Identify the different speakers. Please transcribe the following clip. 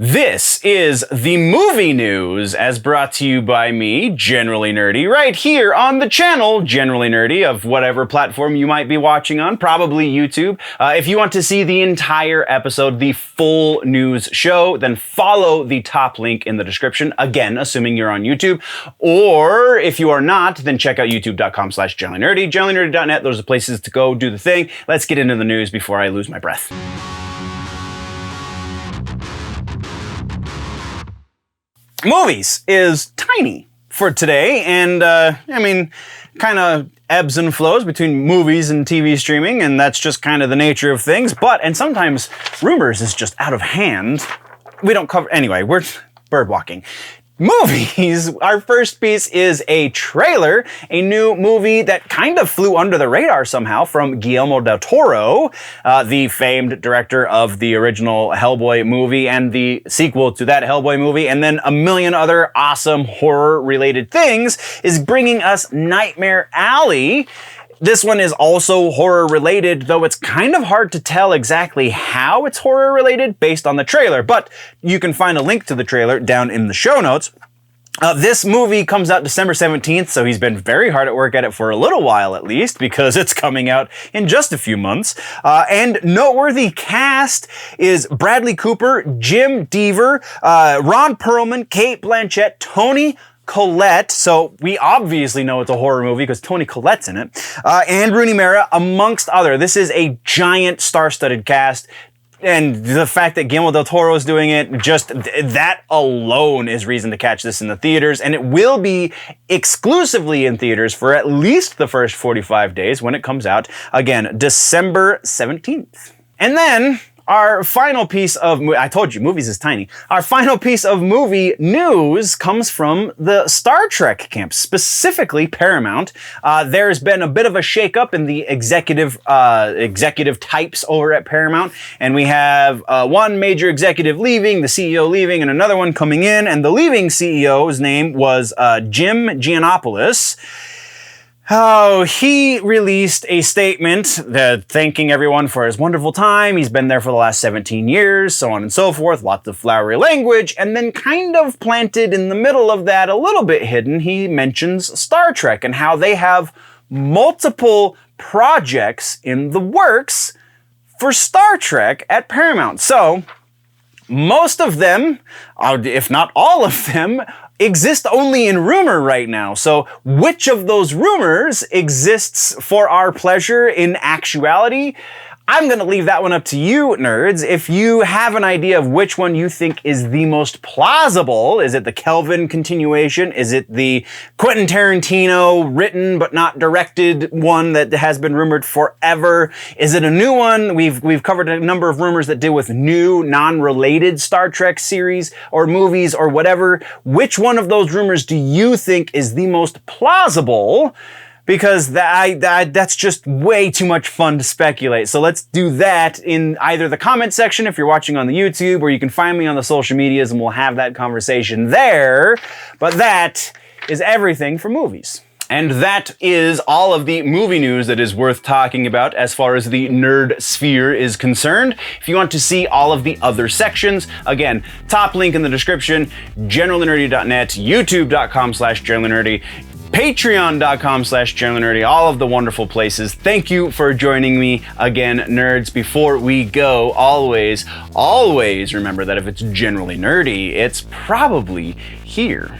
Speaker 1: This is the movie news as brought to you by me, Generally Nerdy, right here on the channel, Generally Nerdy, of whatever platform you might be watching on, probably YouTube. If you want to see the entire episode, the full news show, then follow the top link in the description, again, assuming you're on YouTube. Or if you are not, then check out youtube.com/generallynerdy, generallynerdy.net. Those are places to go do the thing. Let's get into the news before I lose my breath. Movies is tiny for today, and kind of ebbs and flows between movies and TV streaming, and that's just kind of the nature of things. And sometimes rumors is just out of hand. We don't cover, anyway, we're bird walking. Movies, our first piece is a trailer, a new movie that kind of flew under the radar somehow from Guillermo del Toro, the famed director of the original Hellboy movie and the sequel to that Hellboy movie, and then a million other awesome horror-related things, is bringing us Nightmare Alley. This one is also horror-related, though it's kind of hard to tell exactly how it's horror-related based on the trailer, but you can find a link to the trailer down in the show notes. This movie comes out December 17th, so he's been very hard at work at it for a little while at least, because it's coming out in just a few months. And noteworthy cast is Bradley Cooper, Jim Deaver, Ron Perlman, Cate Blanchett, Toni Collette, so we obviously know it's a horror movie because Toni Collette's in it, and Rooney Mara, amongst other. This is a giant star-studded cast, and the fact that Guillermo del Toro is doing it, just that alone is reason to catch this in the theaters, and it will be exclusively in theaters for at least the first 45 days when it comes out, again, December 17th. And then our final piece of, I told you, movies is tiny. Our final piece of movie news comes from the Star Trek camp, specifically Paramount. There's been a bit of a shakeup in the executive types over at Paramount, and we have one major executive leaving, the CEO leaving, and another one coming in, and the leaving CEO's name was Jim Giannopoulos. Oh, he released a statement thanking everyone for his wonderful time. He's been there for the last 17 years, so on and so forth, lots of flowery language, and then kind of planted in the middle of that, a little bit hidden, he mentions Star Trek and how they have multiple projects in the works for Star Trek at Paramount. So, most of them, if not all of them, exist only in rumor right now. So which of those rumors exists for our pleasure in actuality? I'm going to leave that one up to you, nerds. If you have an idea of which one you think is the most plausible, is it the Kelvin continuation? Is it the Quentin Tarantino written but not directed one that has been rumored forever? Is it a new one? We've covered a number of rumors that deal with new, non-related Star Trek series or movies or whatever. Which one of those rumors do you think is the most plausible? Because that's just way too much fun to speculate. So let's do that in either the comment section if you're watching on the YouTube, or you can find me on the social medias and we'll have that conversation there. But that is everything for movies. And that is all of the movie news that is worth talking about as far as the nerd sphere is concerned. If you want to see all of the other sections, again, top link in the description, generallynerdy.net, youtube.com/generallynerdy, patreon.com/generallynerdy, all of the wonderful places. Thank you for joining me again, nerds. Before we go, always remember that if it's generally nerdy, it's probably here.